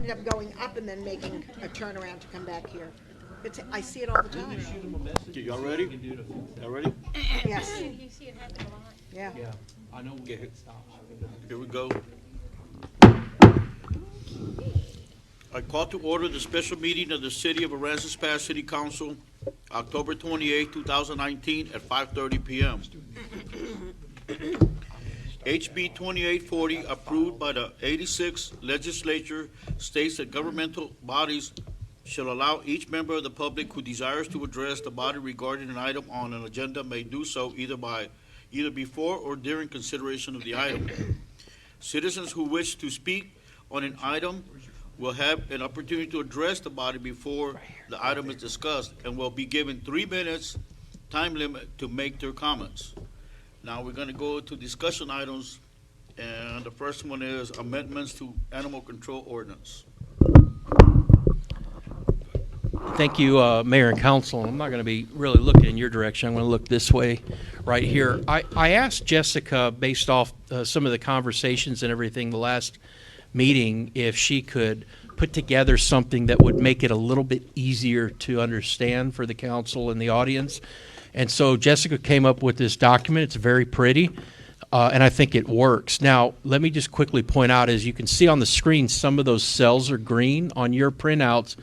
end up going up and then making a turnaround to come back here. I see it all the time. Y'all ready? Y'all ready? Yes. You see it happen a lot. Yeah. Yeah, I know we get stops. Here we go. I call to order the special meeting of the City of Aransas Pass City Council, October 28, 2019, at 5:30 p.m. HB 2840, approved by the 86th Legislature, states that governmental bodies shall allow each member of the public who desires to address the body regarding an item on an agenda may do so either before or during consideration of the item. Citizens who wish to speak on an item will have an opportunity to address the body before the item is discussed and will be given 3 minutes time limit to make their comments. Now we're going to go to discussion items, and the first one is amendments to animal control ordinance. Thank you, Mayor and Council. I'm not going to be really looking in your direction. I'm going to look this way right here. I asked Jessica, based off some of the conversations and everything the last meeting, if she could put together something that would make it a little bit easier to understand for the council and the audience. And so Jessica came up with this document. It's very pretty, and I think it works. Now, let me just quickly point out, as you can see on the screen, some of those cells are green on your printouts.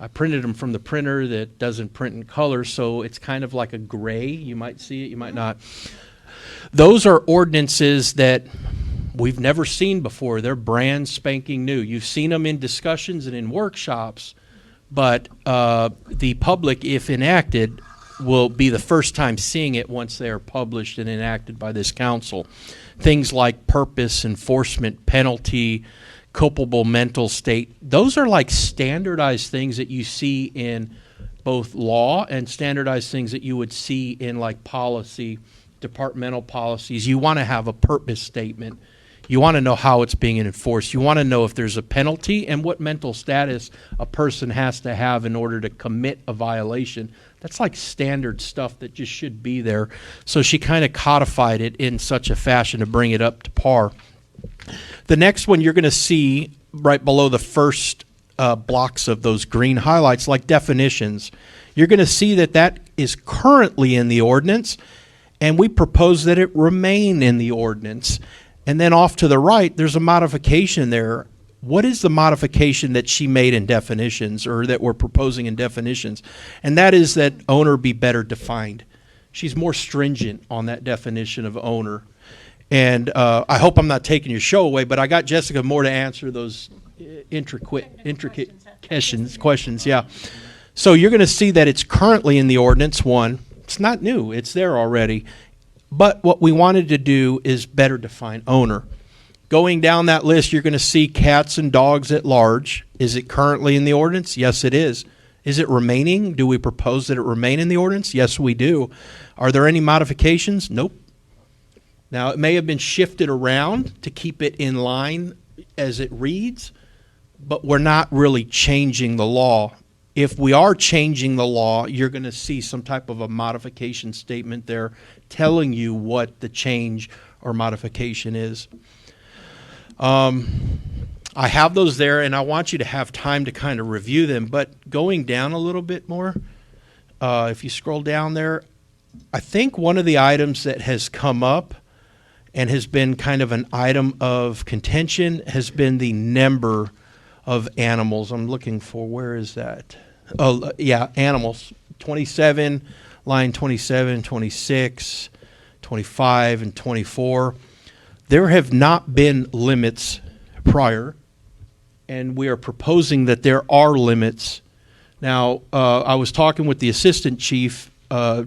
I printed them from the printer that doesn't print in color, so it's kind of like a gray. You might see it, you might not. Those are ordinances that we've never seen before. They're brand spanking new. You've seen them in discussions and in workshops, but the public, if enacted, will be the first time seeing it once they are published and enacted by this council. Things like purpose, enforcement, penalty, culpable mental state, those are like standardized things that you see in both law and standardized things that you would see in like policy, departmental policies. You want to have a purpose statement. You want to know how it's being enforced. You want to know if there's a penalty and what mental status a person has to have in order to commit a violation. That's like standard stuff that just should be there. So she kind of codified it in such a fashion to bring it up to par. The next one you're going to see right below the first blocks of those green highlights, like definitions. You're going to see that that is currently in the ordinance, and we propose that it remain in the ordinance. And then off to the right, there's a modification there. What is the modification that she made in definitions, or that we're proposing in definitions? And that is that owner be better defined. She's more stringent on that definition of owner. And I hope I'm not taking your show away, but I got Jessica more to answer those intricate questions. Yeah. So you're going to see that it's currently in the ordinance. One, it's not new. It's there already. But what we wanted to do is better define owner. Going down that list, you're going to see cats and dogs at large. Is it currently in the ordinance? Yes, it is. Is it remaining? Do we propose that it remain in the ordinance? Yes, we do. Are there any modifications? Nope. Now, it may have been shifted around to keep it in line as it reads, but we're not really changing the law. If we are changing the law, you're going to see some type of a modification statement there telling you what the change or modification is. I have those there, and I want you to have time to kind of review them, but going down a little bit more, if you scroll down there, I think one of the items that has come up and has been kind of an item of contention has been the number of animals. I'm looking for, where is that? Oh, yeah, animals. 27, line 27, 26, 25, and 24. There have not been limits prior, and we are proposing that there are limits. Now, I was talking with the assistant chief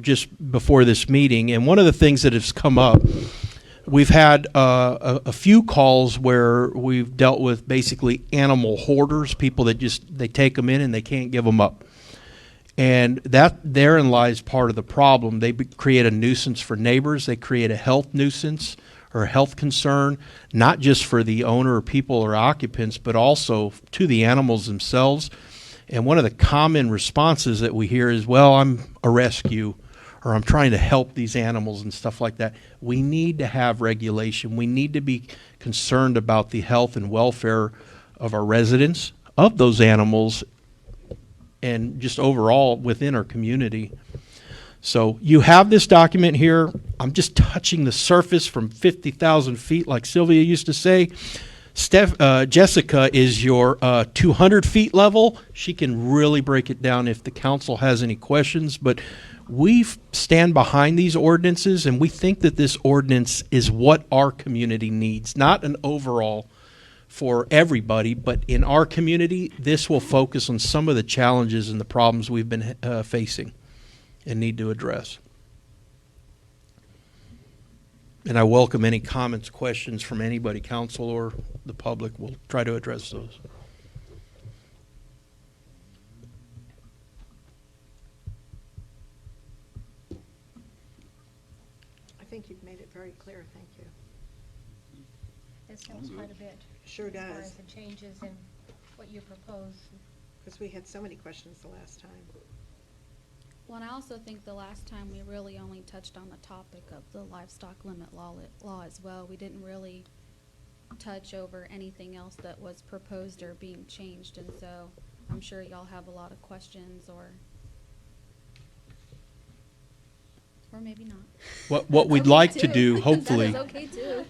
just before this meeting, and one of the things that has come up, we've had a few calls where we've dealt with basically animal hoarders, people that they take them in and they can't give them up. And that therein lies part of the problem. They create a nuisance for neighbors. They create a health nuisance or a health concern, not just for the owner or people or occupants, but also to the animals themselves. And one of the common responses that we hear is, well, I'm a rescue, or I'm trying to help these animals and stuff like that. We need to have regulation. We need to be concerned about the health and welfare of our residents, of those animals and just overall within our community. So you have this document here. I'm just touching the surface from 50,000 feet, like Sylvia used to say. Jessica is your 200 feet level. She can really break it down if the council has any questions. But we stand behind these ordinances, and we think that this ordinance is what our community needs, not an overall for everybody, but in our community, this will focus on some of the challenges and the problems we've been facing and need to address. And I welcome any comments, questions from anybody, council or the public. We'll try to address those. I think you've made it very clear, thank you. This helps quite a bit. Sure As far does, as the changes and what you propose. because we had so many questions the last time. Well, and I also think the last time we really only touched on the topic of the livestock limit law as well. We didn't really touch over anything else that was proposed or being changed, and so I'm sure y'all have a lot of questions or maybe not. What That's we'd okay like to too. do, That hopefully, is okay too.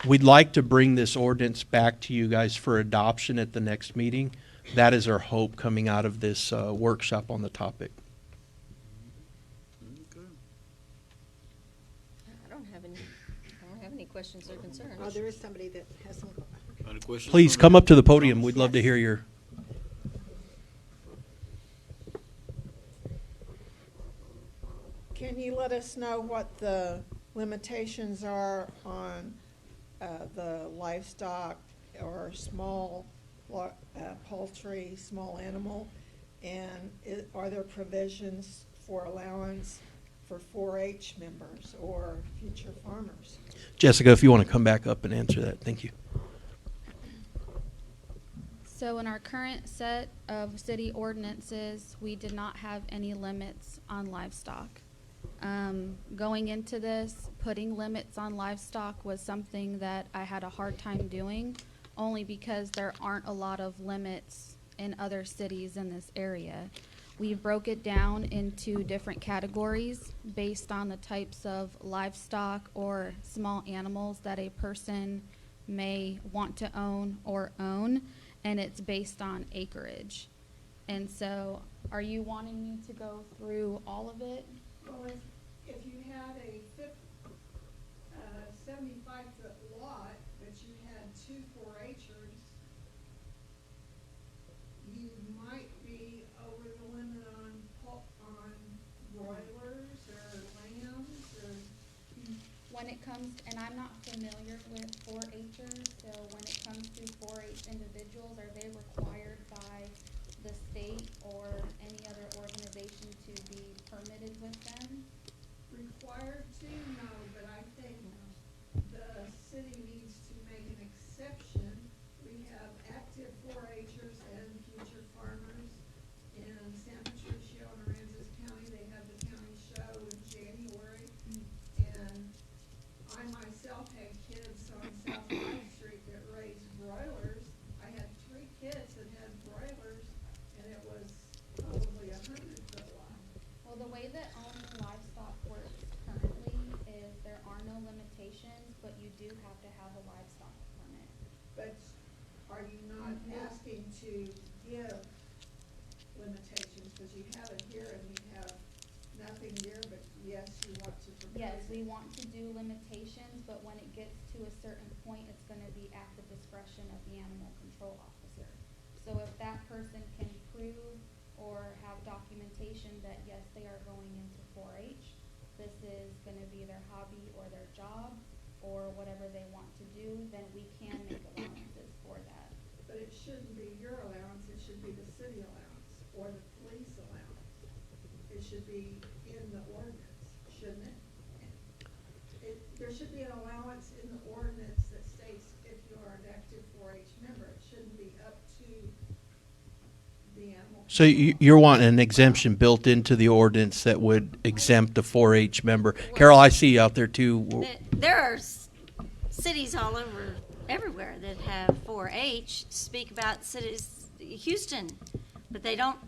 we'd like to bring this ordinance back to you guys for adoption at the next meeting. That is our hope coming out of this workshop on the topic. I don't have any questions or concerns. Oh, there is somebody that has some, Any questions? Please from come the- up to the podium. We'd love to hear your. Can you let us know what the limitations are on the livestock or small poultry, small animal? And are there provisions for allowance for 4-H members or future farmers? Jessica, if you want to come back up and answer that, thank you. So in our current set of city ordinances, we did not have any limits on livestock. Going into this, putting limits on livestock was something that I had a hard time doing, only because there aren't a lot of limits in other cities in this area. We broke it down into different categories based on the types of livestock or small animals that a person may want to own, and it's based on acreage. And so, are you wanting me to go through all of it? Well, if you had a 75-foot lot, but you had 2 4-H'ers, you might be over the limit on broilers or lambs or. When it comes, and I'm not familiar with 4-H'ers, so when it comes to 4-H individuals, are they required by the state or any other organization to be permitted with them? Required to, no, but I think the city needs to make an exception. We have active 4-H'ers and future farmers in San Patricio and Aransas County. They have the county show in January. And I myself had kids on South 9th Street that raised broilers. I had 3 kids that had broilers, and it was probably 100-foot lot. Well, the way that owning livestock works currently is there are no limitations, but you do have to have a livestock permit. But are you not asking to give limitations, because you have it here and you have nothing here, but yes, you want to propose Yes, it? we want to do limitations, but when it gets to a certain point, it's gonna be at the discretion of the animal control officer. So if that person can prove or have documentation that, yes, they are going into 4-H, this is gonna be their hobby or their job, or whatever they want to do, then we can make allowances for that. But it shouldn't be your allowance, it should be the city allowance or the police allowance. It should be in the ordinance, shouldn't it? There should be an allowance in the ordinance that states if you are an active 4-H member, it shouldn't be up to the animal. So you're wanting an exemption built into the ordinance that would exempt a 4-H member. Carol, I see you out there too. There are cities all over, everywhere that have 4-H. Speak about cities Houston, but they don't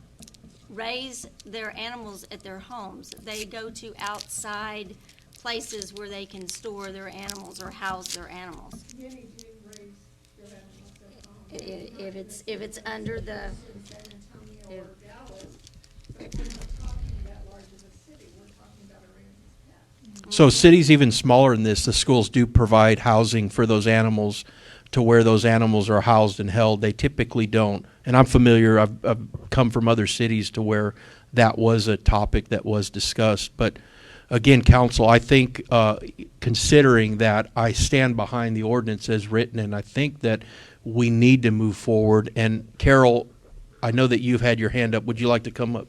raise their animals at their homes. They go to outside places where they can store their animals or house their animals. Many do raise their animals at home. If it's under the, In San Antonio or Dallas, but we're not talking that large of a city, we're talking about Aransas Pass. So cities even smaller than this, the schools do provide housing for those animals to where those animals are housed and held. They typically don't. And I'm familiar, I've come from other cities to where that was a topic that was discussed. But again, council, I think considering that, I stand behind the ordinance as written, and I think that we need to move forward. And Carol, I know that you've had your hand up. Would you like to come up?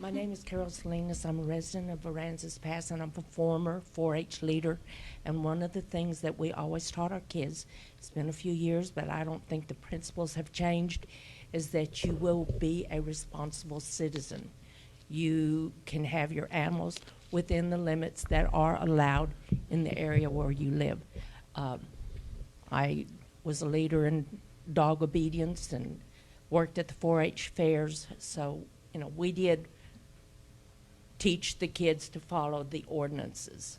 My name is Carol Salinas. I'm a resident of Aransas Pass, and I'm a former 4-H leader. And one of the things that we always taught our kids, it's been a few years, but I don't think the principles have changed, is that you will be a responsible citizen. You can have your animals within the limits that are allowed in the area where you live. I was a leader in dog obedience and worked at the 4-H fairs, so we did teach the kids to follow the ordinances.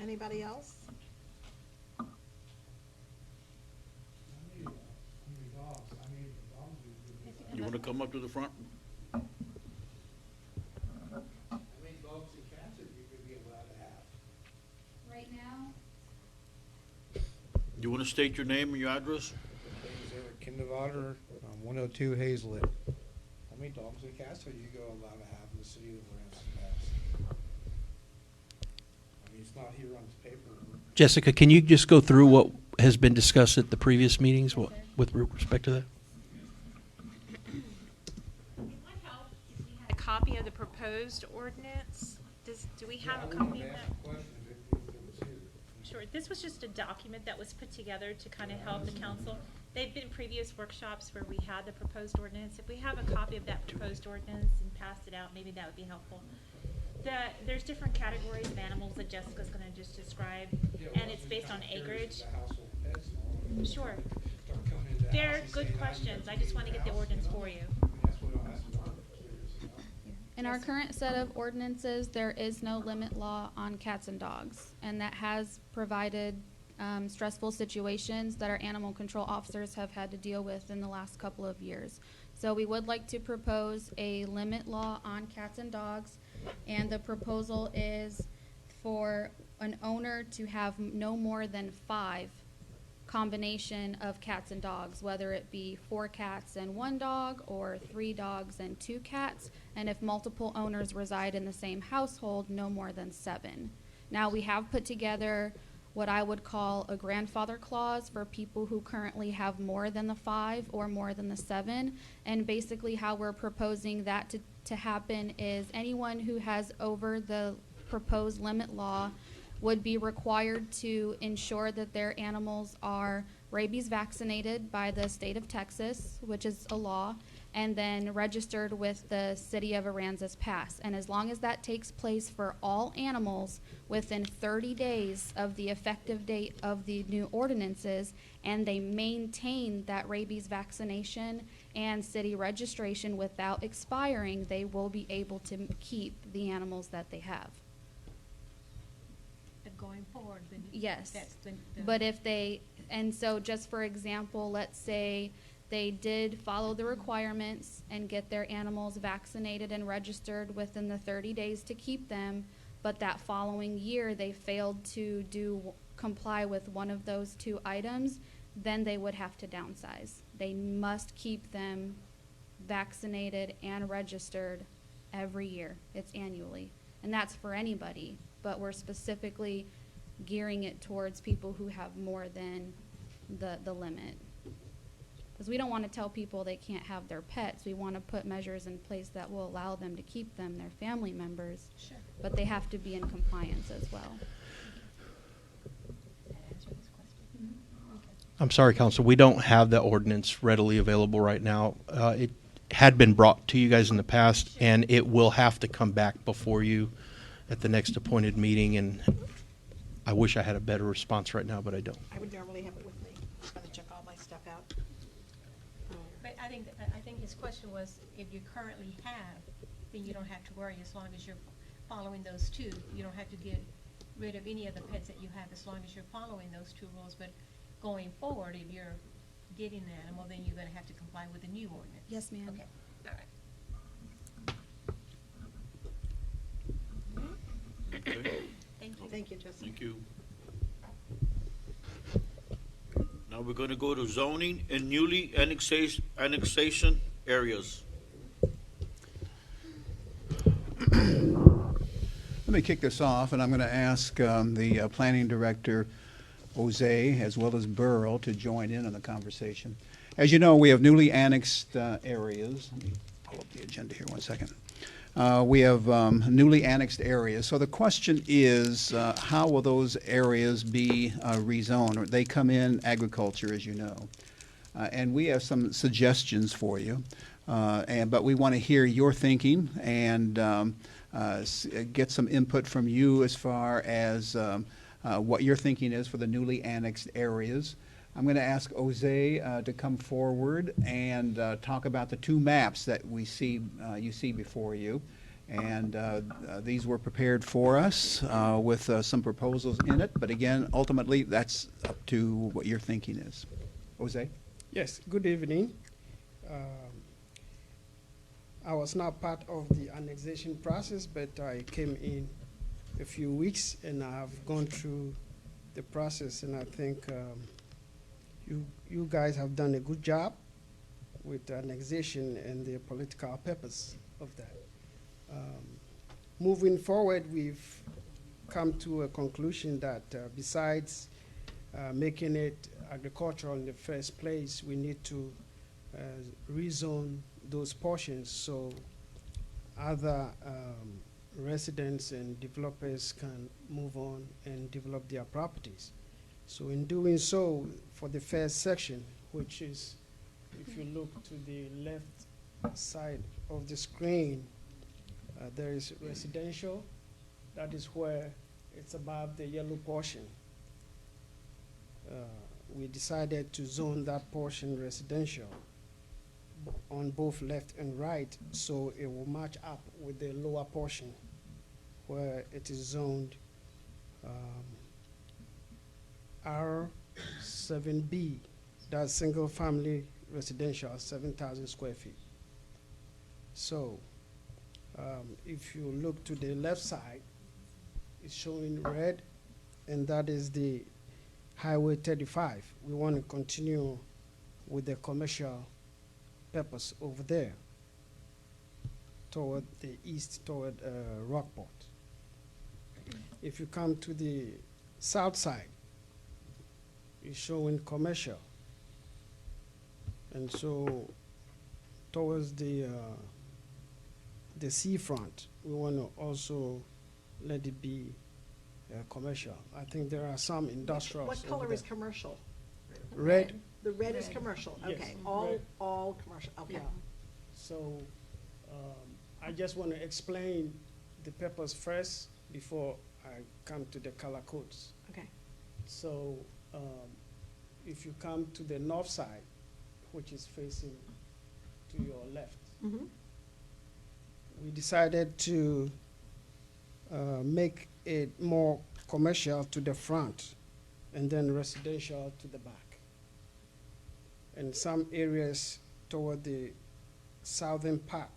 Anybody else? You want to come up to the front? How many dogs and cats are you gonna be allowed to have? Right now, You want to state your name and your address? My name is Eric Kinderwater, 102 Hazelit. How many dogs and cats are you allowed to have in the city of Aransas Pass? I mean, it's not here on the paper. Jessica, can you just go through what has been discussed at the previous meetings with respect to that? It would help if we had a copy of the proposed ordinance. Do we have a copy of that? Question if it was here. Sure, this was just a document that was put together to kind of help the council. They've been previous workshops where we had the proposed ordinance. If we have a copy of that proposed ordinance and passed it out, maybe that would be helpful. There's different categories of animals that Jessica's gonna just describe, and it's based on acreage. The household pets and all. Sure. Start coming into the They're house and good saying, questions. I just wanna get the ordinance for you. That's what I'm curious about. in our Yes. current set of ordinances, there is no limit law on cats and dogs, and that has provided stressful situations that our animal control officers have had to deal with in the last couple of years. So we would like to propose a limit law on cats and dogs, and the proposal is for an owner to have no more than 5 combination of cats and dogs, whether it be 4 cats and 1 dog or 3 dogs and 2 cats, and if multiple owners reside in the same household, no more than 7. Now, we have put together what I would call a grandfather clause for people who currently have more than the 5 or more than the 7, and basically how we're proposing that to happen is anyone who has over the proposed limit law would be required to ensure that their animals are rabies vaccinated by the state of Texas, which is a law, and then registered with the city of Aransas Pass. And as long as that takes place for all animals within 30 days of the effective date of the new ordinances, and they maintain that rabies vaccination and city registration without expiring, they will be able to keep the animals that they have. But going forward, then. Yes. That's the. But if they, and so just for example, let's say they did follow the requirements and get their animals vaccinated and registered within the 30 days to keep them, but that following year they failed to comply with one of those 2 items, then they would have to downsize. They must keep them vaccinated and registered every year. It's annually. And that's for anybody, but we're specifically gearing it towards people who have more than the limit. Because we don't want to tell people they can't have their pets. We want to put measures in place that will allow them to keep them, their family members. Sure. But they have to be in compliance as well. That answer this question? Okay. I'm sorry, Council, we don't have that ordinance readily available right now. It had been brought to you guys in the past, and it will have to come back before you at the next appointed meeting, and I wish I had a better response right now, but I don't. I would normally have it with me. I'm gonna check all my stuff out. But I think his question was, if you currently have, then you don't have to worry as long as you're following those two. You don't have to get rid of any of the pets that you have as long as you're following those two rules. But going forward, if you're getting an animal, then you're gonna have to comply with the new ordinance. Yes, ma'am. Okay, all right. Okay, Thank you. Thank you, Jessica. thank you. Now we're gonna go to zoning and newly annexation areas. Let me kick this off, and I'm going to ask the planning director, Jose, as well as Burl, to join in on the conversation. As you know, we have newly annexed areas. Let me pull up the agenda here one second. We have newly annexed areas. So the question is, how will those areas be rezoned? They come in agriculture, as you know. And we have some suggestions for you. But we want to hear your thinking and get some input from you as far as what your thinking is for the newly annexed areas. I'm going to ask Jose to come forward and talk about the two maps that we see, you see before you. And these were prepared for us with some proposals in it. But again, ultimately, that's up to what your thinking is. Jose? Yes, good evening. I was not part of the annexation process, but I came in a few weeks and I've gone through the process, and I think you guys have done a good job with annexation and the political purpose of that. Moving forward, we've come to a conclusion that besides making it agricultural in the first place, we need to rezone those portions so other residents and developers can move on and develop their properties. So in doing so, for the first section, which is, if you look to the left side of the screen, there is residential. That is where it's above the yellow portion. We decided to zone that portion residential on both left and right, so it will match up with the lower portion where it is zoned R7B, that's single family residential, 7,000 square feet. So if you look to the left side, it's showing red, and that is the Highway 35. We want to continue with the commercial purpose over there toward the east, toward Rockport. If you come to the south side, it's showing commercial. And so towards the seafront, we want to also let it be commercial. I think there are some industrials. What color is commercial? Red. The red is commercial, Yes, okay. red. All commercial, okay. Yeah. So I just want to explain the purpose first before I come to the color codes. Okay. So if you come to the north side, which is facing to your left, Mm-hmm. we decided to make it more commercial to the front and then residential to the back. And some areas toward the southern part,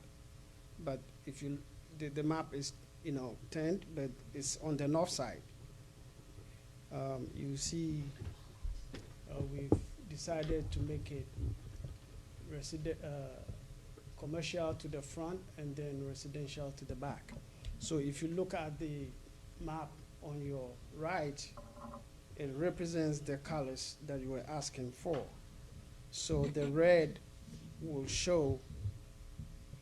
but if you, the map is, turned, but it's on the north side. You see, we've decided to make it commercial to the front and then residential to the back. So if you look at the map on your right, it represents the colors that you were asking for. So the red will show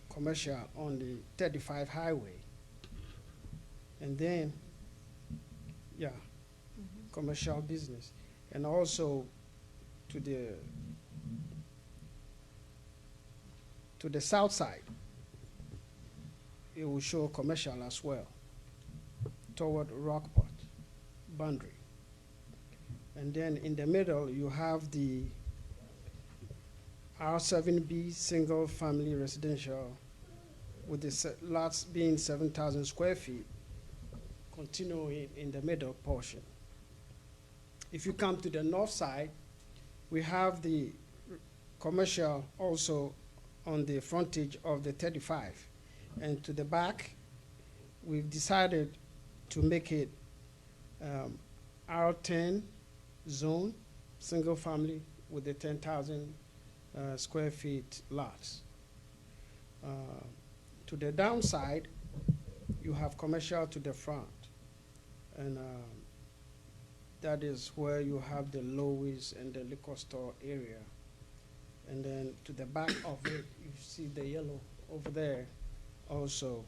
commercial on the 35 highway. And then, commercial business. And also to the south side, it will show commercial as well, toward Rockport boundary. And then in the middle, you have the R7B single family residential with the lots being 7,000 square feet, continuing in the middle portion. If you come to the north side, we have the commercial also on the frontage of the 35. And to the back, we've decided to make it R10 zone, single family with the 10,000 square feet lots. To the downside, you have commercial to the front. And that is where you have the Lowe's and the liquor store area. And then to the back of it, you see the yellow over there. Also,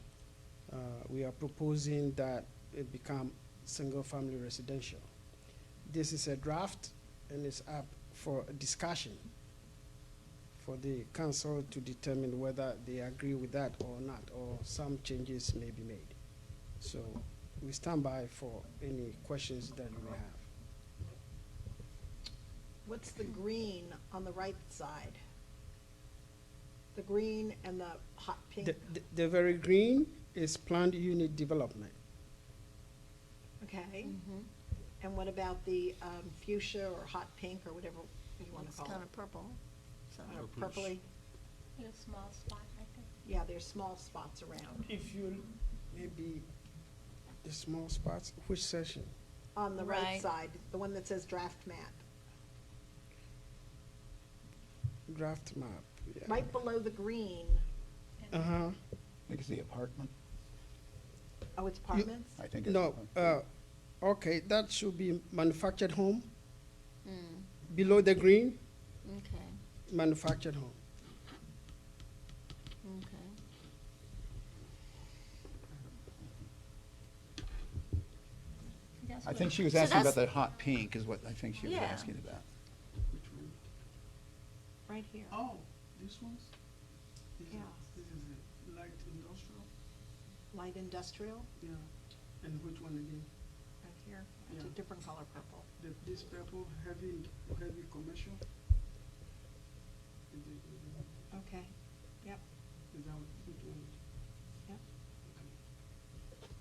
we are proposing that it become single-family residential. This is a draft, and it's up for discussion for the council to determine whether they agree with that or not, or some changes may be made. So we stand by for any questions that you may have. What's the green on the right side? The green and the hot pink? The very green is planned unit development. Okay. And what about the fuchsia or hot pink or whatever you want to It's call kind it? of purple. So. Purpley? Little small spot right there. Yeah, there's small spots around. If you, maybe the small spots, which section? On the right Right. side, the one that says draft map. Draft map, yeah. Right below the green. Uh-huh. I think it's the apartment. Oh, it's apartments? I think it's. No, okay, that should be manufactured home. Mm, Below the green, okay, manufactured home. okay. I think she was So asking about that's- the hot pink is what I think she was Yeah. asking about. Which one? Right here. Oh, this one's? Yeah. This is a light industrial? Light industrial, Yeah. And which one again? right here. It's a Yeah. different color purple. This purple, heavy commercial? Okay, yep, Is that which one? yep.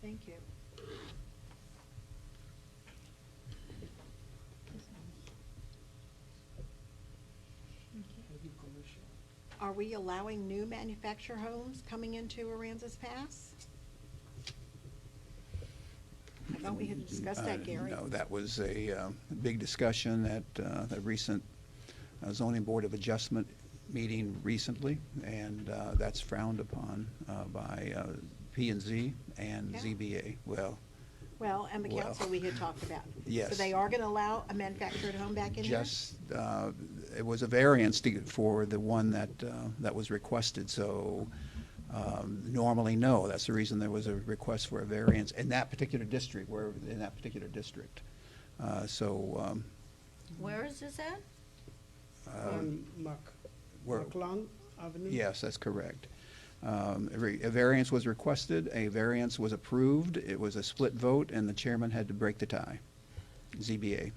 Thank you. Heavy commercial. Are we allowing new manufactured homes coming into Aransas Pass? I thought we had discussed that, Gary. No, that was a big discussion at the recent zoning board of adjustment meeting recently, and that's frowned upon by P&Z and Yeah. ZBA. Well, Well, and the Well, council we had talked about. So yes. they are gonna allow a manufactured home back in there? just, it was a variance for the one that was requested, so normally, no. That's the reason there was a request for a variance in that particular district, So, Where is this at? On where- McClung Avenue? yes, that's correct. A variance was requested, a variance was approved, it was a split vote, and the chairman had to break the tie. ZBA.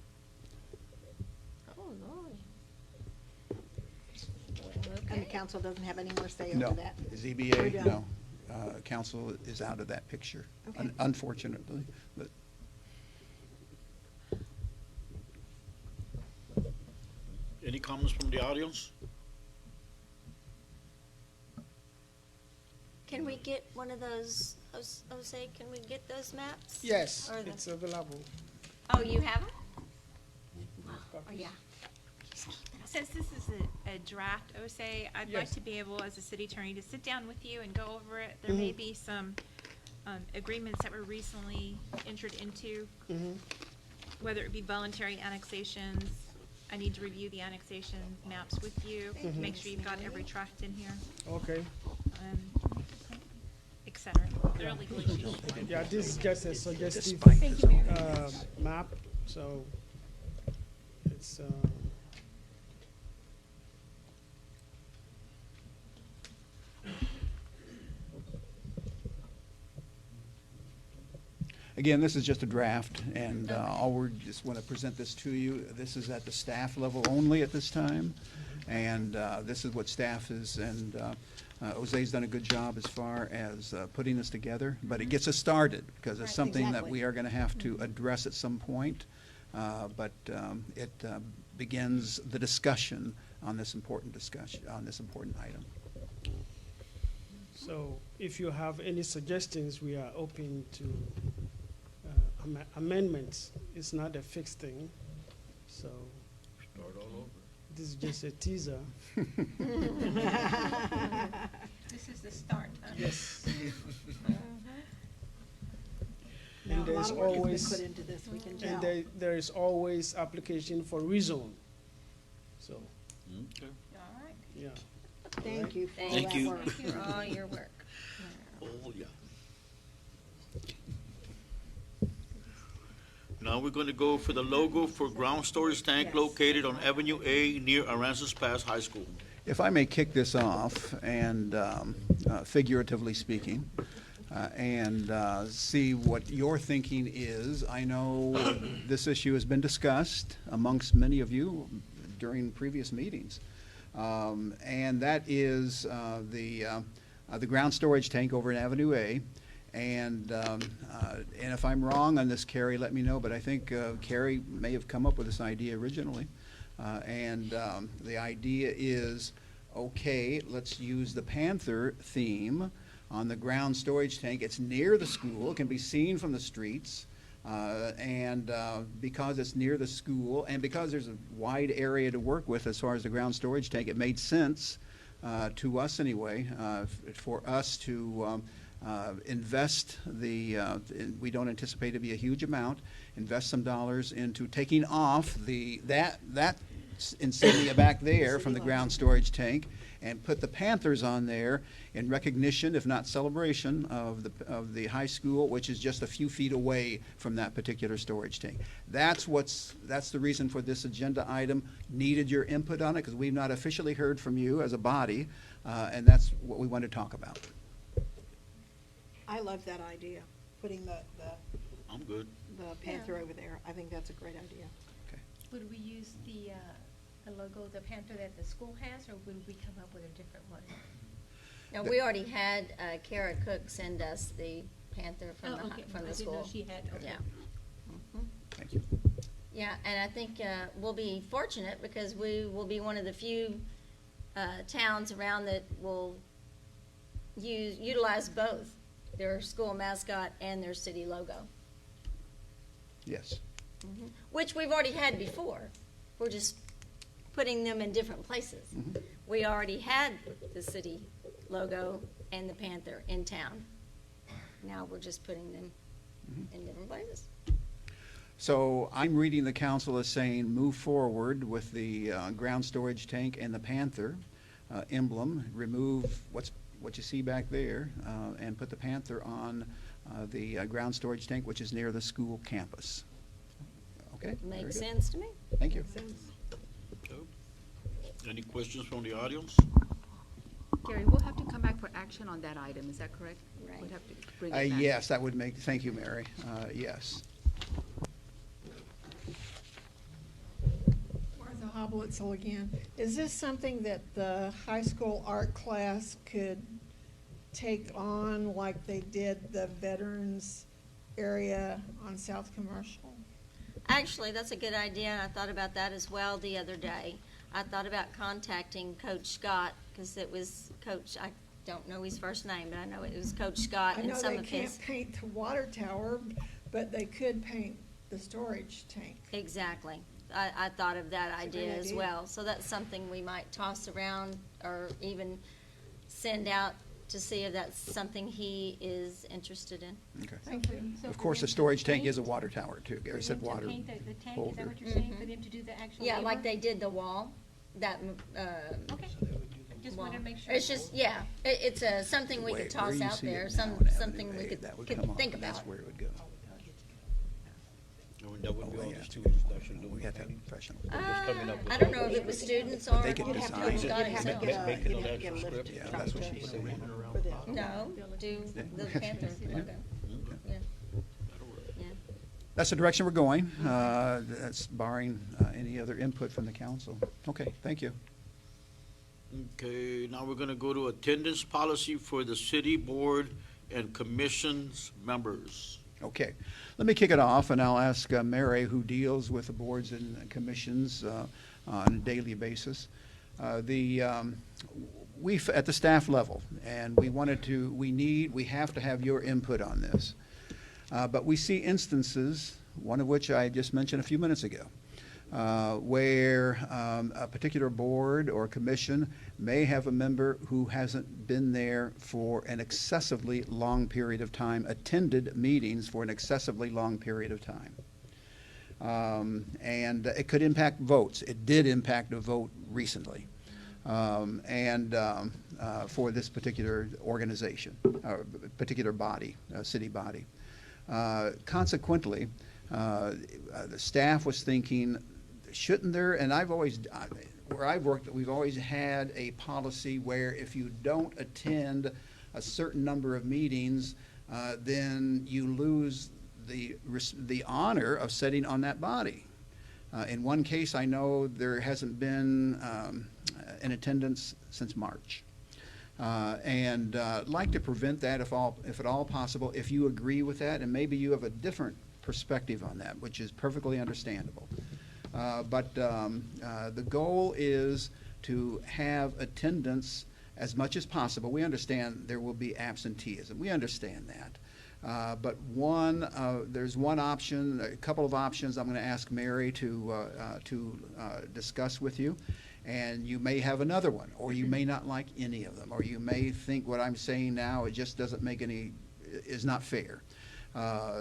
Oh, Lord. And the council doesn't have any more say No, over that? ZBA, We're done. no. Council is out of that picture, Okay. unfortunately, but. Any comments from the audience? Can we get one of those, Jose, can we get those maps? Yes, Or the- it's available. Oh, you have them? Oh, yeah. Since this is a draft OSA, I'd like Yes. to be able, as a city attorney, to sit down with you and go over it. There may be some agreements that were recently entered into, whether it be voluntary annexations. I need to review the annexation maps with you, make sure you've got every tract in here, Okay. et cetera. They're legal issues. Yeah, this is just a suggestive map, so it's Again, this is just a draft, and all we're, just want to present this to you. This is at the staff level only at this time, and this is what staff is, and Jose's done a good job as far as putting this together, but it gets us started, because it's Right, something that exactly. we are going to have to address at some point, but it begins the discussion on this important item. So if you have any suggestions, we are open to amendments. It's not a fixed thing, so Start all over. this is just a teaser. This is the start, huh? Yes. Now, And a lot there's of work has always, been put into this, we can tell. and there is always application for rezone. So, Okay. All right. yeah. Thank you for all Thank that you. work. Thank you for all your work. Oh, yeah. Now we're gonna go for the logo for ground storage tank Yes. located on Avenue A near Aransas Pass High School. If I may kick this off, and figuratively speaking, and see what your thinking is. I know this issue has been discussed amongst many of you during previous meetings. And that is the ground storage tank over in Avenue A. And if I'm wrong on this, Carrie, let me know, but I think Carrie may have come up with this idea originally. And the idea is, okay, let's use the Panther theme on the ground storage tank. It's near the school, it can be seen from the streets. And because it's near the school, and because there's a wide area to work with as far as the ground storage tank, it made sense to us anyway, for us to invest we don't anticipate it to be a huge amount, invest some dollars into taking off that insignia back there from the ground storage tank, and put the Panthers on there in recognition, if not celebration, of the high school, which is just a few feet away from that particular storage tank. That's the reason for this agenda item. Needed your input on it, because we've not officially heard from you as a body, and that's what we want to talk about. I love that idea, putting the I'm good. Panther over there. I think that's a great idea. Would we use the logo, the Panther that the school has, or would we come up with a different one? Now, we already had Kara Cook send us the Panther from Oh, the, okay. from I the didn't know school. she had, okay. Yeah. Thank you. Yeah, and I think we'll be fortunate because we will be one of the few towns around that will utilize both their school mascot and their city logo, Yes. which we've already had before. We're just putting them in different places. Mhm. We already had the city logo and the Panther in town. Now we're just putting them in different places. So I'm reading the council as saying, move forward with the ground storage tank and the Panther emblem, remove what you see back there, and put the Panther on the ground storage tank, which is near the school campus. Okay? Very Makes good. sense to me. Thank you. Any questions from the audience? Gary, we'll have to come back for action on that item, is that correct? Right. We'd have to bring it back. Yes, that would make, thank you, Mary. Yes. Martha Hoblitzel again. Is this something that the high school art class could take on like they did the veterans area on South Commercial? Actually, that's a good idea, and I thought about that as well the other day. I thought about contacting Coach Scott, because it was Coach, I don't know his first name, but I know it was Coach Scott I and know some they of his. can't paint the water tower, but they could paint the storage tank. Exactly. I thought of that That's a idea great as idea. well. So that's something we might toss around or even send out to see if that's something he is interested in. Okay. Thank you. So Of for course, them the to storage tank paint- is a water tower, too. Gary said for them water to paint the tank, is holder. that what you're saying, for them to do the actual Yeah, like labor? they did the wall, that, Okay, just wall. wanted to make sure. It's just, yeah, it's something we Where- could where toss you out see it there, now some, on Avenue something we A, could that would think come on, about. and that's where it would go. That would be all yeah. the students that should do We it. have to have professional. I don't know if it was students or they could Coach design Scott it. You'd have to himself. get a, Make it you'd on have to the get a actual lift script. Yeah, truck that's what to- she said. for them. No, do the Yeah. Panther logo. Yeah. That'll work. That's the direction we're going. That's barring any other input from the council. Okay, thank you. Okay, now we're gonna go to attendance policy for the city board and commissions members. Okay, let me kick it off, and I'll ask Mary, who deals with the boards and commissions on a daily basis. We've, at the staff level, and we have to have your input on this. But we see instances, one of which I just mentioned a few minutes ago, where a particular board or commission may have a member who hasn't been there for an excessively long period of time, attended meetings for an excessively long period of time. And it could impact votes. It did impact a vote recently. For this particular organization, particular body, city body. Consequently, the staff was thinking, shouldn't there, and where I've worked, we've always had a policy where if you don't attend a certain number of meetings, then you lose the honor of sitting on that body. In one case, I know there hasn't been in attendance since March. And like to prevent that if at all possible, if you agree with that, and maybe you have a different perspective on that, which is perfectly understandable. But the goal is to have attendance as much as possible. We understand there will be absenteeism. We understand that. But there's one option, a couple of options I'm going to ask Mary to discuss with you. And you may have another one, or you may not like any of them, or you may think what I'm saying now, it just doesn't make is not fair.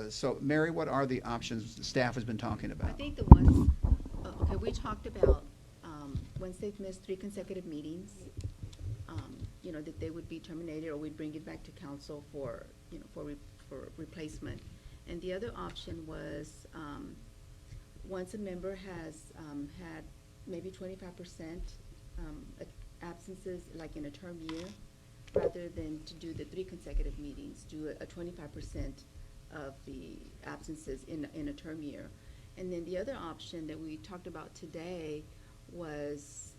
So Mary, what are the options the staff has been talking about? I think the ones, okay, we talked about, once they've missed 3 consecutive meetings, that they would be terminated, or we'd bring it back to council for replacement. And the other option was, once a member has had maybe 25% absences, like in a term year, rather than to do the 3 consecutive meetings, do a 25% of the absences in a term year. And then the other option that we talked about today was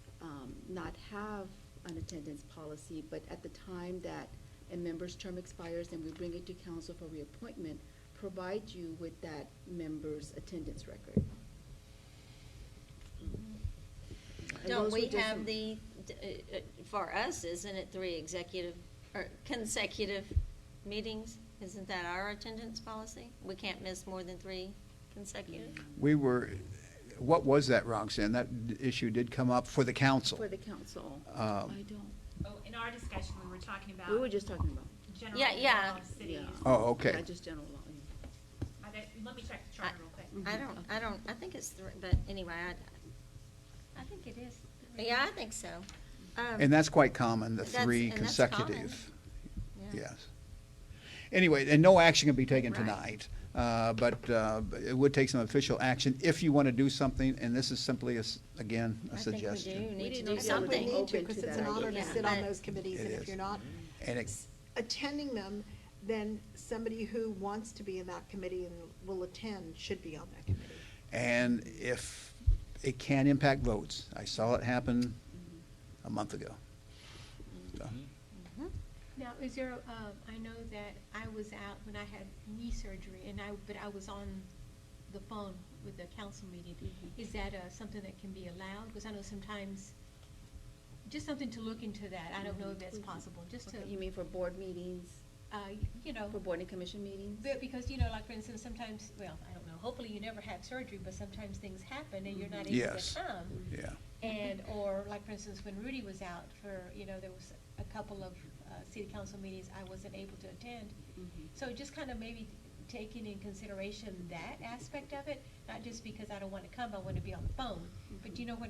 not have an attendance policy, but at the time that a member's term expires and we bring it to council for reappointment, provide you with that member's attendance record. And Don't those we were just have some- for us, isn't it 3 consecutive meetings? Isn't that our attendance policy? We can't miss more than 3 consecutive? What was that, Roxanne? That issue did come up for the council. For the council. Um, I don't, Oh, in our discussion, we were talking about. we were just talking about, General Yeah. law of cities. yeah. Oh, okay. Yeah, just general law, yeah. Let me check the charter real quick. I think it's 3, but anyway, I think it is. yeah, I think so. And that's quite common, the That's- 3 and that's consecutive. Yeah. Yes. Anyway, and no action can be taken Right. tonight, but it would take some official action if you want to do something, and this is simply, again, a I think we suggestion. do need to didn't do know that was We something. need to, open because to it's that an honor idea. to sit Yeah. on those committees, It and is. if you're not And attending them, then somebody who wants to be in that committee and will attend should be on that committee. And if it can impact votes, I saw it happen a month ago. So, Now, is there, I know that I was out when I had knee surgery, but I was on the phone with the council meeting. Is that something that can be allowed? Because I know sometimes, just something to look into that. I don't know if that's possible, just to, Okay, you mean for board meetings, for board and commission meetings? because, like, for instance, sometimes, well, I don't know, hopefully you never had surgery, but sometimes things happen and you're not able Yes. to come. yeah. Or like, for instance, when Rudy was out for, there was a couple of city council meetings I wasn't able to attend. So just kind of maybe taking in consideration that aspect of it, not just because I don't want to come, I want to be on the phone. But what,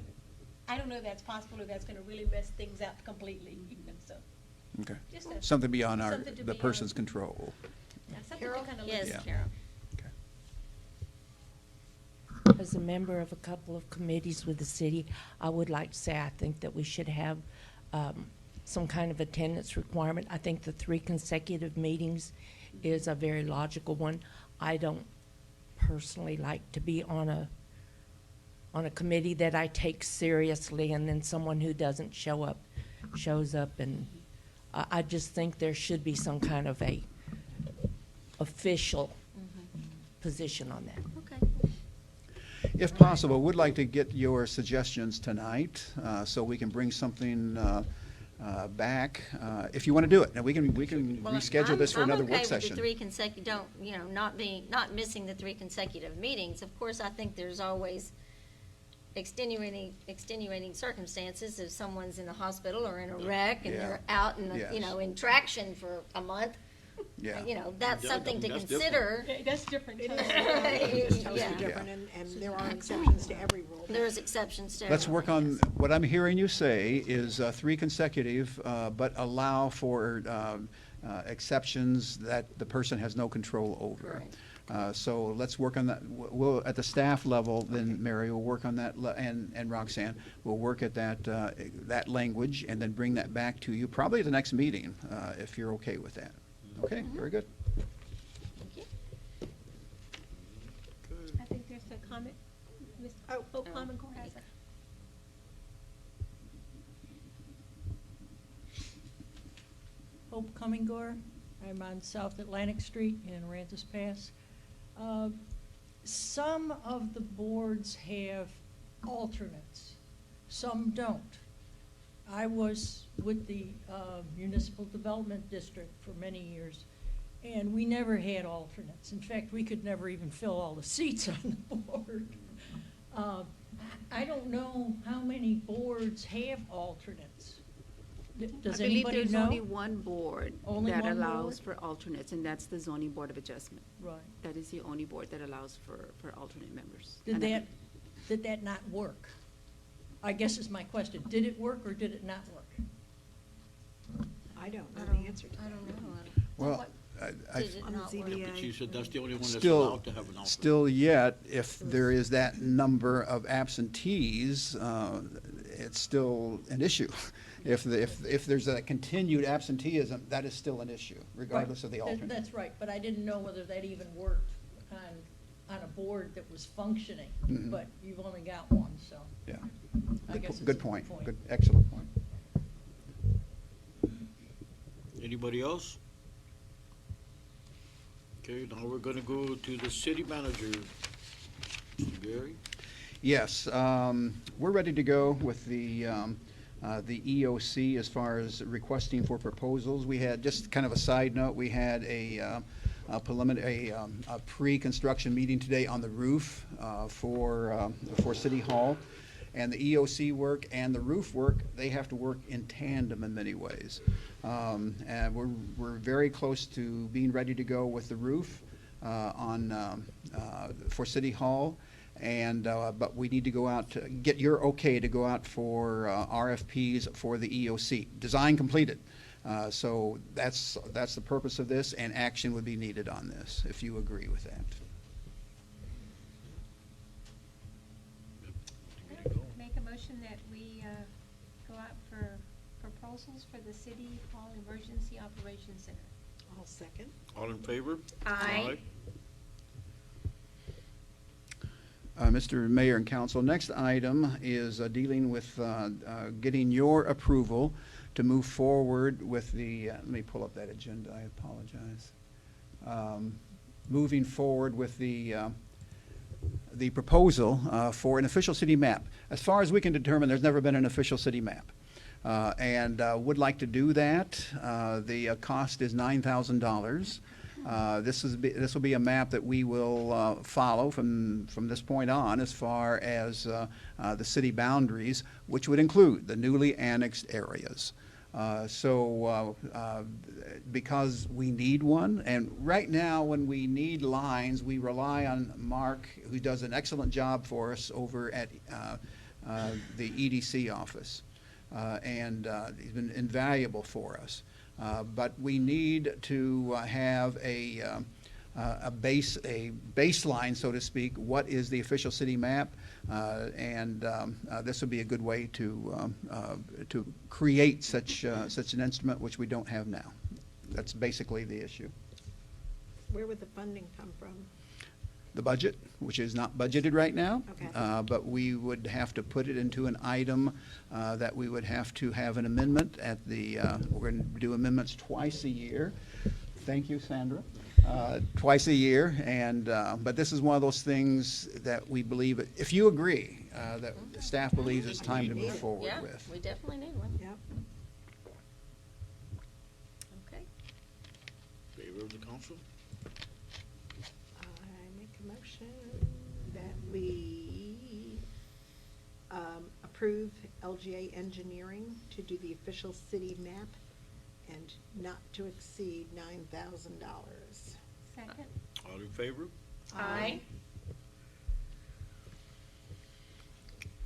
I don't know if that's possible, or that's going to really mess things up completely, so. Okay. Just Something beyond something to the be person's on. control. Yeah, something to Carol? kind of look Yes, at. Carol. As a member of a couple of committees with the city, I would like to say I think that we should have some kind of attendance requirement. I think the 3 consecutive meetings is a very logical one. I don't personally like to be on a committee that I take seriously, and then someone who doesn't shows up, and I just think there should be some kind of a official position on that. Okay. If possible, would like to get your suggestions tonight, so we can bring something back, if you want to do it. And we can Well, reschedule this for another work I'm okay with session. the three consecutive, not missing the 3 consecutive meetings. Of course, I think there's always extenuating circumstances if someone's in the hospital or in a wreck and Yeah. they're out in, Yes. in traction for a month. Yeah. That's Yeah, something to that's consider. That's different. It Right. is totally Yeah. different, and there are exceptions to every rule. There's exceptions to Let's work on, everything, what I'm hearing you say is 3 consecutive, but allow for exceptions that the person has no control over. So let's work on that. We'll, at the staff level, then Mary will work on that, and Roxanne will work at that language, and then bring that back to you, probably at the next meeting, if you're okay with that. Okay, very good. yes. I think there's a comment. Ms. Common Core has a. Hope Cummingore. I'm on South Atlantic Street in Aransas Pass. Some of the boards have alternates, some don't. I was with the Municipal Development District for many years, and we never had alternates. In fact, we could never even fill all the seats on the board. I don't know how many boards have alternates. Does I believe anybody there's know? only one board Only that one allows board? for alternates, and that's the Zoning Board of Adjustment. Right. That is the only board that allows for alternate members. Did And did that not work? I guess is my question. Did it work or did it not work? I don't know the answer to that. I don't know. Well, Did it On the not work? ZBA. But she said that's the only one that's Still, allowed to have an alternate. still yet, if there is that number of absentees, it's still an issue. If there's a continued absenteeism, that is still an issue, regardless of the Right. alternate. That's right, but I didn't know whether that even worked on a board that was functioning. Mhm. But you've only got one, so Yeah. I guess it's a Good point. point. Good, excellent point. Anybody else? Okay, now we're gonna go to the city manager. Mr. Gary? Yes, we're ready to go with the EOC as far as requesting for proposals. We had, just kind of a side note, we had a preliminary, a pre-construction meeting today on the roof for City Hall. And the EOC work and the roof work, they have to work in tandem in many ways. And we're very close to being ready to go with the roof for City Hall. And, but we need to go out to get your okay to go out for RFPs for the EOC. Design completed. So that's the purpose of this, and action would be needed on this, if you agree with that. Make a motion that we go out for proposals for the City Hall Emergency Operations Center. I'll second. All in favor? Aye. Mr. Mayor and Council, next item is dealing with getting your approval to move forward with the, let me pull up that agenda, I apologize. Moving forward with the proposal for an official city map. As far as we can determine, there's never been an official city map. And would like to do that. The cost is $9,000. This will be a map that we will follow from this point on as far as the city boundaries, which would include the newly annexed areas. Because we need one, and right now when we need lines, we rely on Mark, who does an excellent job for us over at the EDC office. And he's been invaluable for us. But we need to have a baseline, so to speak. What is the official city map? And this would be a good way to create such an instrument, which we don't have now. That's basically the issue. Where would the funding come from? the budget, which is not budgeted right now. Okay. But we would have to put it into an item that we would have to have an amendment at the, we're going to do amendments twice a year. Thank you, Sandra. Twice a year, and, but this is one of those things that we believe, if you agree, that staff believes it's time to move forward Yeah, with. we definitely need one. Yep. Okay. Favor of the council? I make a motion that we approve LGA Engineering to do the official city map and not to exceed $9,000. Second? All in favor? Aye.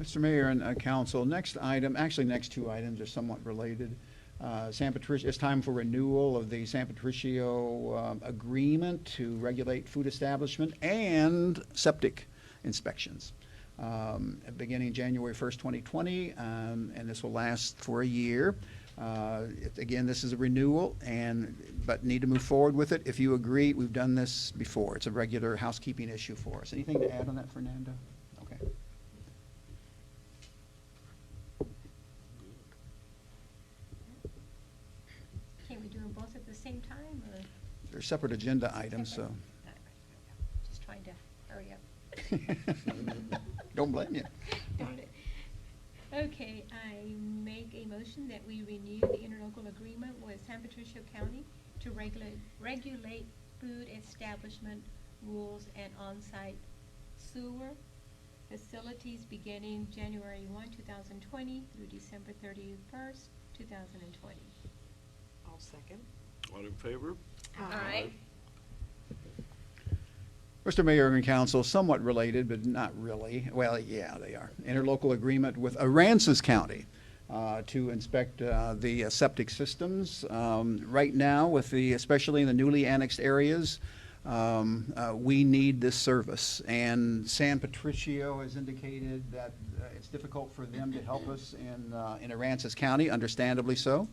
Mr. Mayor and council, next item, actually next two items are somewhat related. San Patricio, it's time for renewal of the San Patricio agreement to regulate food establishment and septic inspections. Beginning January 1st, 2020, and this will last for a year. Again, this is a renewal, but need to move forward with it. If you agree, we've done this before. It's a regular housekeeping issue for us. Anything to add on that, Fernando? Okay. Can we do them both at the same time, or? They're separate agenda items, so Just trying to hurry up. don't blame you. Darn it. Okay, I make a motion that we renew the interlocal agreement with San Patricio County to regulate food establishment rules and on-site sewer facilities beginning January 1, 2020 through December 31st, 2020. I'll second. All in favor? Aye. Mr. Mayor and Council, somewhat related, but not really. Well, yeah, they are. Interlocal agreement with Aransas County to inspect the septic systems. Right now, especially in the newly annexed areas, we need this service. And San Patricio has indicated that it's difficult for them to help us in Aransas County, understandably so.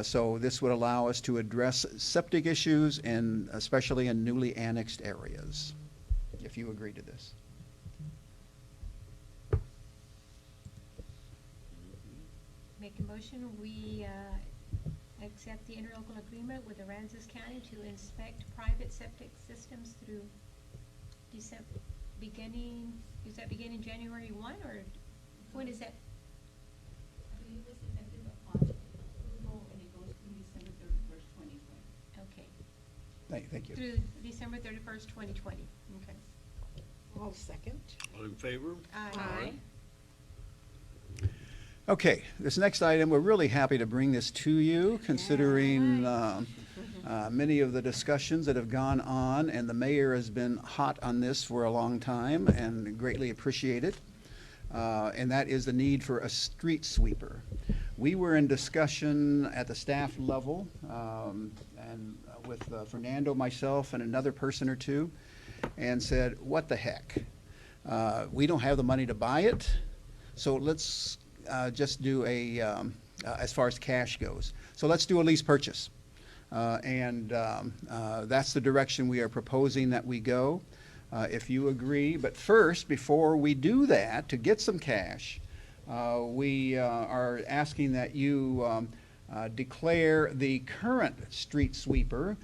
So this would allow us to address septic issues, and especially in newly annexed areas, if you agree to this. Make a motion, we accept the interlocal agreement with Aransas County to inspect private septic systems through December, is that beginning January 1, or when is that? It was effective upon approval, and it goes through December 31st, 2020. Okay. Thank you. Through December 31st, 2020. Okay. I'll second. All in favor? Aye. Okay, this next item, we're really happy to bring this to you, considering many of the discussions that have gone on, and the mayor has been hot on this for a long time and greatly appreciate it. And that is the need for a street sweeper. We were in discussion at the staff level, and with Fernando, myself, and another person or two, and said, what the heck? We don't have the money to buy it, so let's just do as far as cash goes. So let's do a lease purchase. And that's the direction we are proposing that we go, if you agree. But first, before we do that, to get some cash, we are asking that you declare the current street sweeper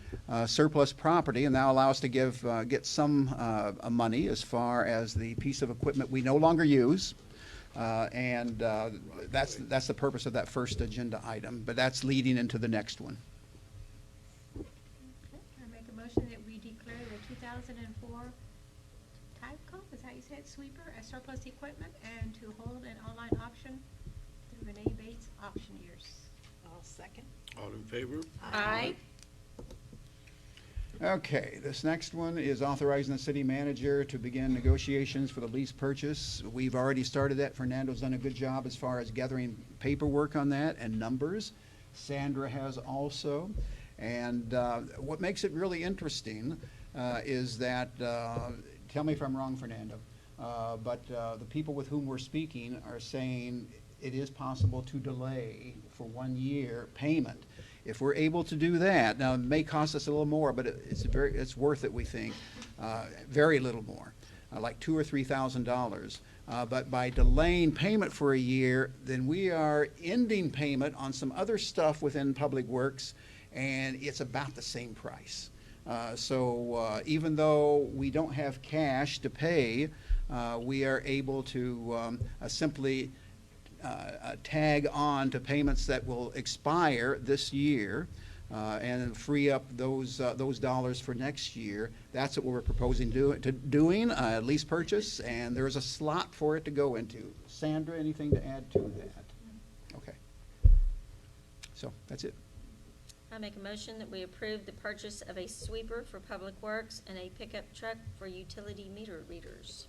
surplus property, and that'll allow us to get some money as far as the piece of equipment we no longer use. And that's the purpose of that first agenda item, but that's leading into the next one. I make a motion that we declare the 2004 Tyco, is that you said, sweeper, as surplus equipment, and to hold an online auction through Renee Bates Auctioneers. I'll second. All in favor? Aye. Okay, this next one is authorizing the city manager to begin negotiations for the lease purchase. We've already started that. Fernando's done a good job as far as gathering paperwork on that and numbers. Sandra has also. And what makes it really interesting is that, tell me if I'm wrong, Fernando, but the people with whom we're speaking are saying it is possible to delay for 1 year payment. If we're able to do that, now it may cost us a little more, but it's worth it, we think. Very little more, like $2,000 or $3,000. But by delaying payment for a year, then we are ending payment on some other stuff within Public Works, and it's about the same price. So even though we don't have cash to pay, we are able to simply tag on to payments that will expire this year and free up those dollars for next year. That's what we're proposing doing, lease purchase, and there's a slot for it to go into. Sandra, anything to add to that? Okay. So that's it. I make a motion that we approve the purchase of a sweeper for Public Works and a pickup truck for utility meter readers.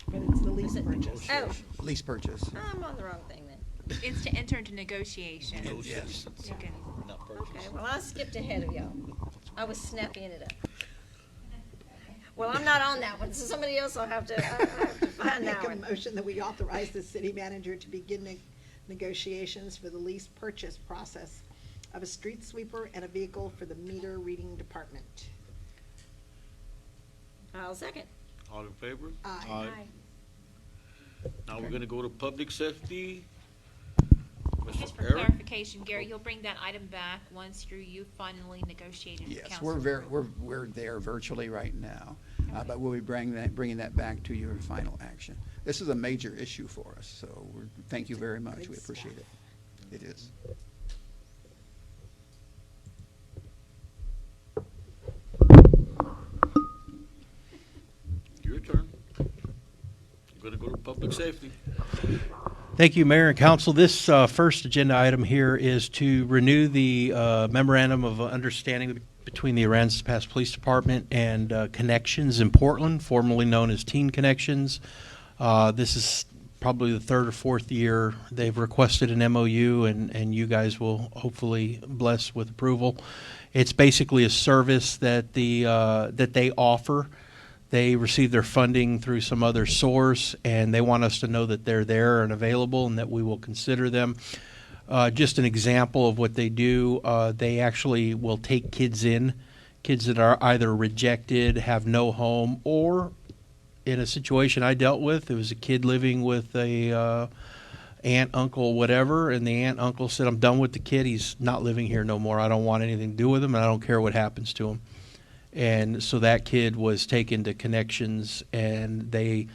But it's the lease purchase. Oh, Lease purchase. I'm on the wrong thing then. It's to enter into negotiations. Yes. You can- Okay, well, I skipped ahead of y'all. I was snapping it up. Well, I'm not on that one, so somebody else will have to, I have to I find that make a one. motion that we authorize the city manager to begin negotiations for the lease purchase process of a street sweeper and a vehicle for the meter reading department. I'll second. All in favor? Aye. Now we're gonna go to public safety. Just for Mr. Aaron? clarification, Gary, you'll bring that item back once you finally negotiated with Yes, council. we're there virtually right now, but we'll be bringing that back to your final action. This is a major issue for us, so thank you very much. We appreciate it. It is. Your turn. You're gonna go to public safety. Thank you, Mayor and Council. This first agenda item here is to renew the memorandum of understanding between the Aransas Pass Police Department and Connections in Portland, formerly known as Teen Connections. This is probably the third or fourth year they've requested an MOU, and you guys will hopefully bless with approval. It's basically a service that that they offer. They receive their funding through some other source, and they want us to know that they're there and available and that we will consider them. Just an example of what they do, they actually will take kids that are either rejected, have no home, or in a situation I dealt with, it was a kid living with a aunt, uncle, whatever, and the aunt, uncle said, I'm done with the kid. He's not living here no more. I don't want anything to do with him, and I don't care what happens to him. And so that kid was taken to Connections, and they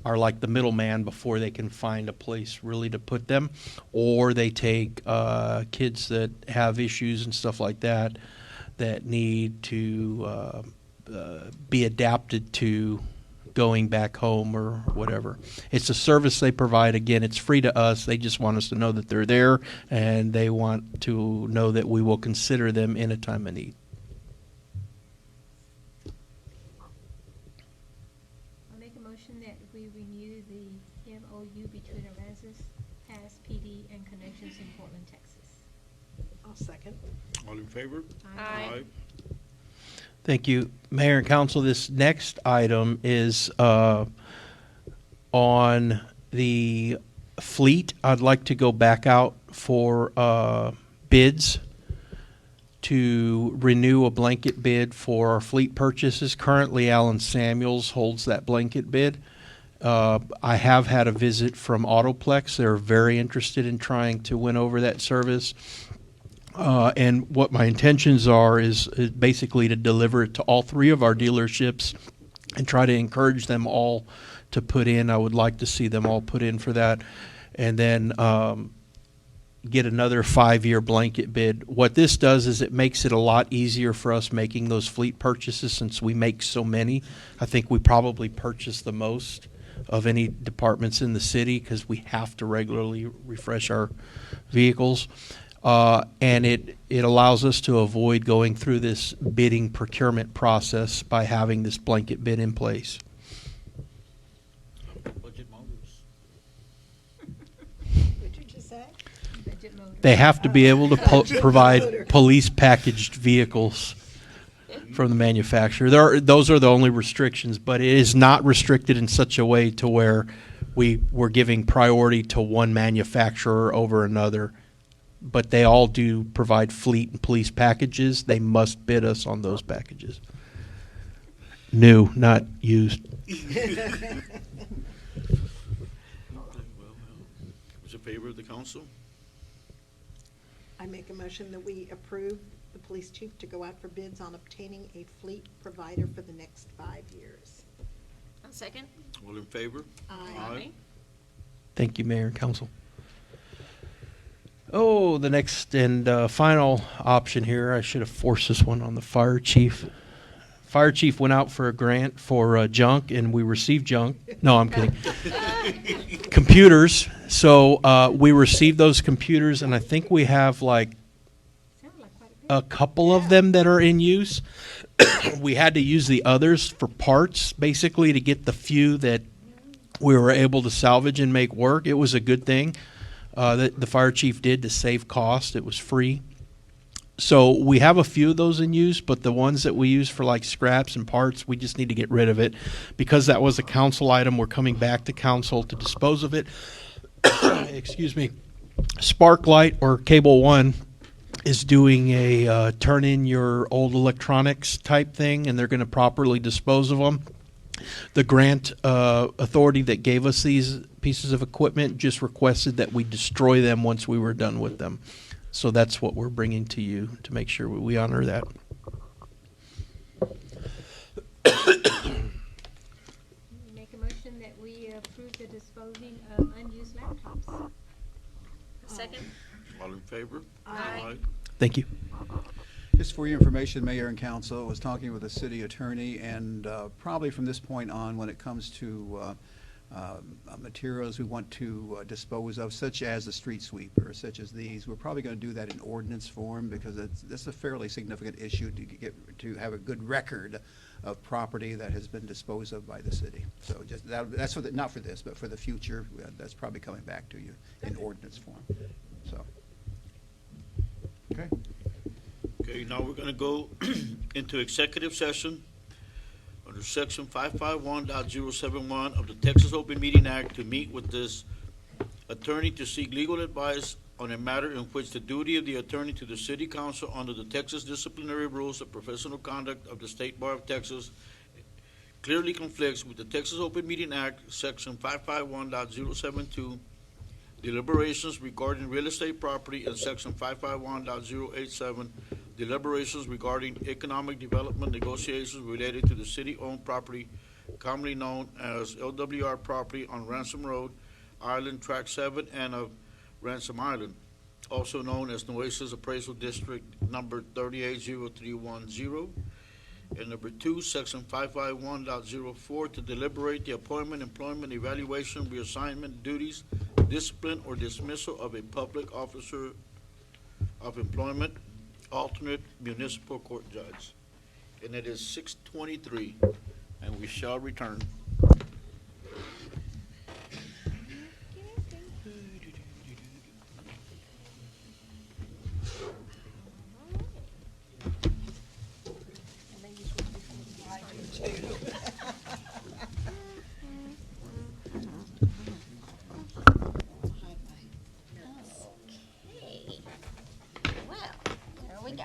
are like the middleman before they can find a place really to put them. Or they take kids that have issues and stuff like that that need to be adapted to going back home or whatever. It's a service they provide. Again, it's free to us. They just want us to know that they're there, and they want to know that we will consider them in a time of need. That we renew the MOU between Aransas Pass PD and Connections in Portland, Texas. I'll second. All in favor? Aye. Thank you, Mayor and Council. This next item is on the fleet. I'd like to go back out for bids to renew a blanket bid for our fleet purchases. Currently, Allen Samuels holds that blanket bid. I have had a visit from Autoplex. They're very interested in trying to win over that service. And what my intentions are is basically to deliver it to all three of our dealerships and try to encourage them all to put in. I would like to see them all put in for that. And then get another 5-year blanket bid. What this does is it makes it a lot easier for us making those fleet purchases since we make so many. I think we probably purchase the most of any departments in the city because we have to regularly refresh our vehicles. And it allows us to avoid going through this bidding procurement process by having this blanket bid in place. Budget motors. What did you say? Budget motor. They have to be able to provide police packaged vehicles from the manufacturer. Those are the only restrictions, but it is not restricted in such a way to where we're giving priority to one manufacturer over another. but they all do provide fleet and police packages. They must bid us on those packages. New, not used. Who's in favor of the council? I make a motion that we approve the police chief to go out for bids on obtaining a fleet provider for the next 5 years. A second? All in favor? Aye. Thank you, Mayor and Council. Oh, the next and final option here, I should have forced this one on the fire chief. Fire chief went out for a grant for junk, and we received junk. No, I'm kidding. Computers. So we received those computers, and I think we have like a couple of them that are in use. We had to use the others for parts, basically, to get the few that we were able to salvage and make work. It was a good thing that the fire chief did to save cost. It was free. So we have a few of those in use, but the ones that we use for like scraps and parts, we just need to get rid of it. Because that was a council item, we're coming back to council to dispose of it. Excuse me. Sparklight or Cable One is doing a turn in your old electronics type thing, and they're going to properly dispose of them. The grant authority that gave us these pieces of equipment just requested that we destroy them once we were done with them. So that's what we're bringing to you to make sure we honor that. Make a motion that we approve the disposing of unused laptops. A second? All in favor? Aye. Thank you. Just for your information, Mayor and Council, I was talking with the city attorney, and probably from this point on, when it comes to materials we want to dispose of, such as the street sweeper, such as these, we're probably going to do that in ordinance form, because that's a fairly significant issue to have a good record of property that has been disposed of by the city. So just that's for not for this, but for the future. That's probably coming back to you in ordinance form. So, okay. Okay, now we're gonna go into executive session under section 551.071 of the Texas Open Meeting Act to meet with this attorney to seek legal advice on a matter in which the duty of the attorney to the city council under the Texas Disciplinary Rules of Professional Conduct of the State Bar of Texas clearly conflicts with the Texas Open Meeting Act, section 551.072, deliberations regarding real estate property, and section 551.087, deliberations regarding economic development negotiations related to the city-owned property commonly known as LWR property on Ransom Road, Island Track 7, and of Ransom Island, also known as Nueces Appraisal District number 380310. And number 2, section 551.04, to deliberate the appointment, employment, evaluation, reassignment, duties, discipline, or dismissal of a public officer of employment, alternate municipal court judge. And it is 6:23, and we shall return. Okay. Well, there we go.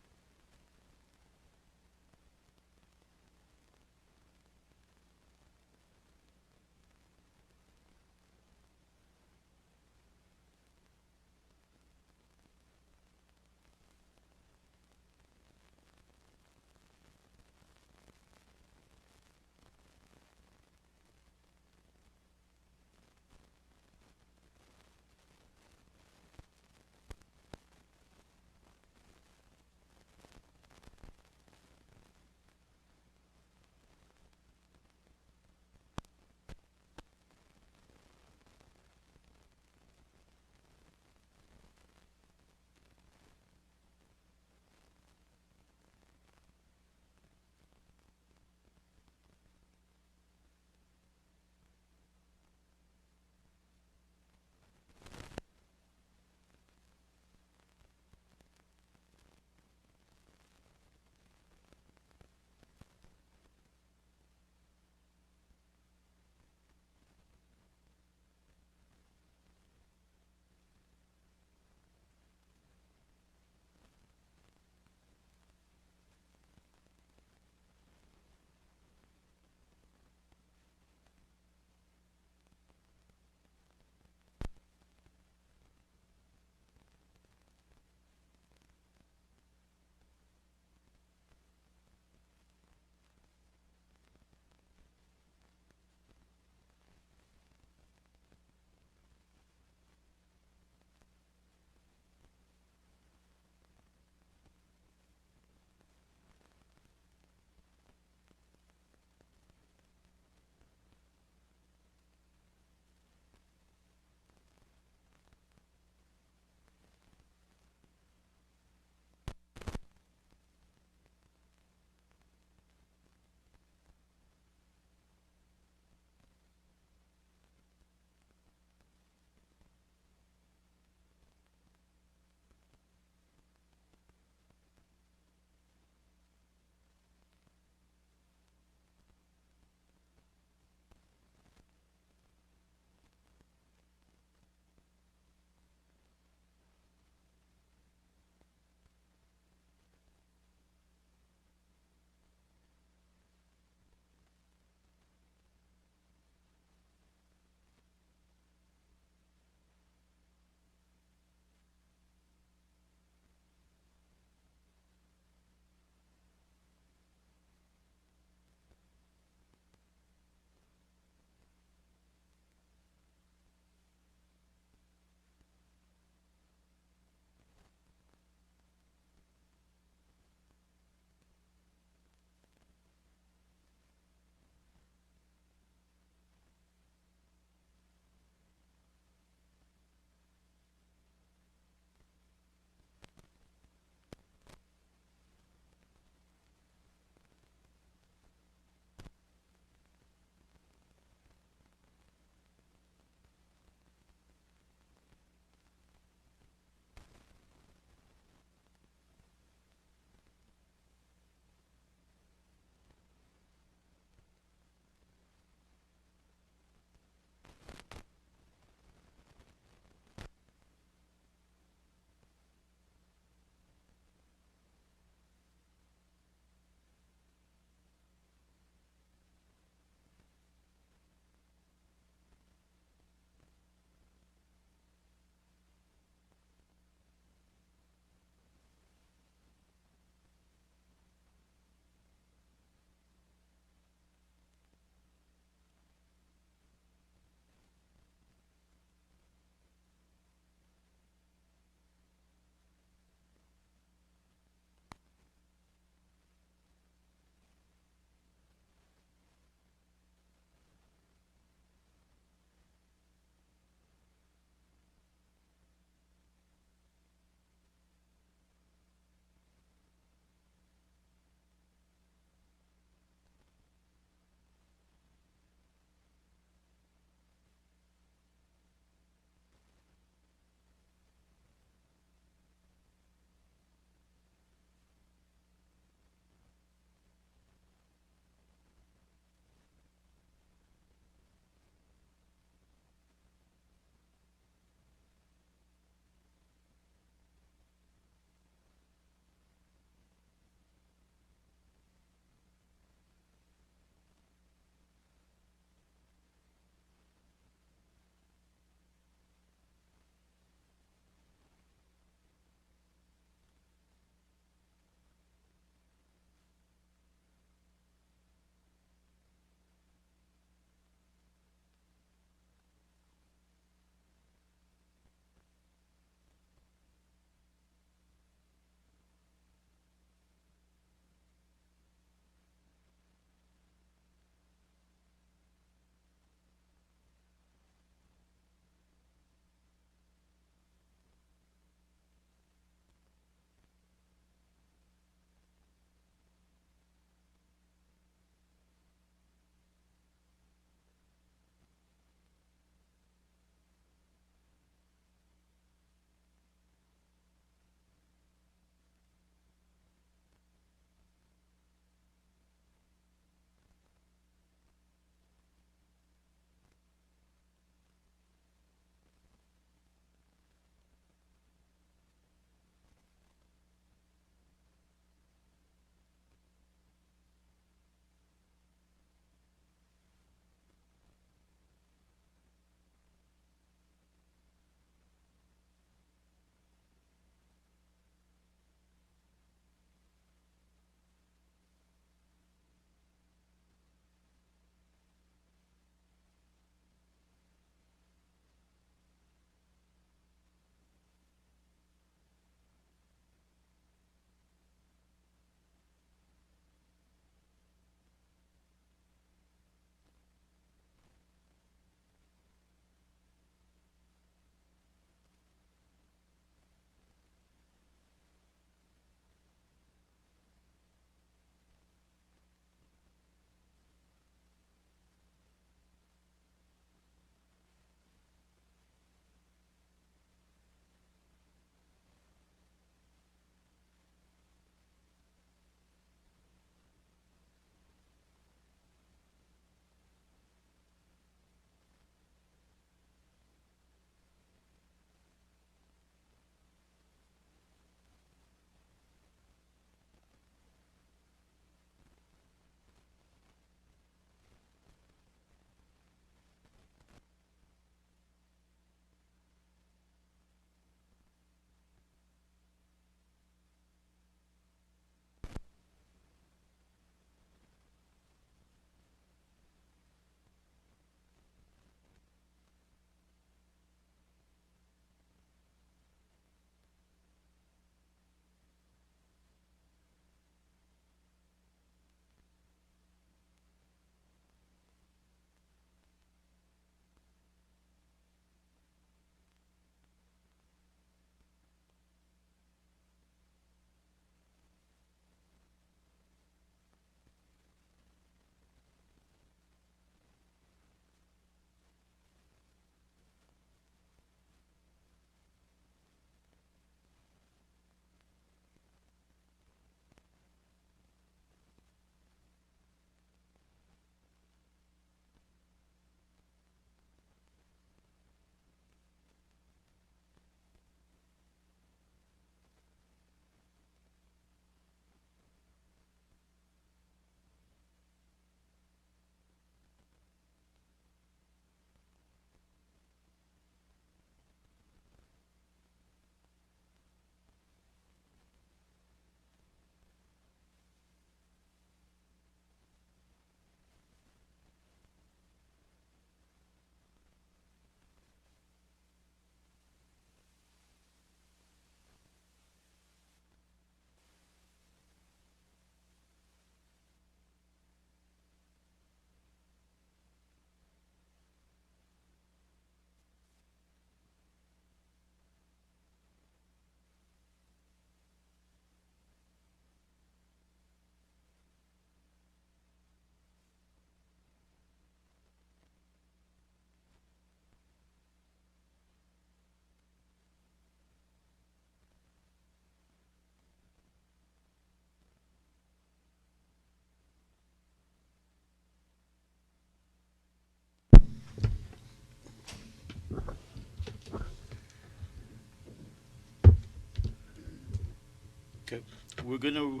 Okay, we're gonna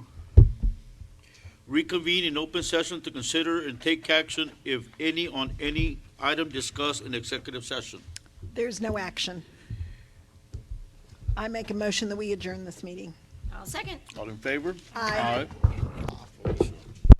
reconvene in open session to consider and take action, if any, on any item discussed in executive session. There's no action. I make a motion that we adjourn this meeting. I'll second. All in favor? Aye.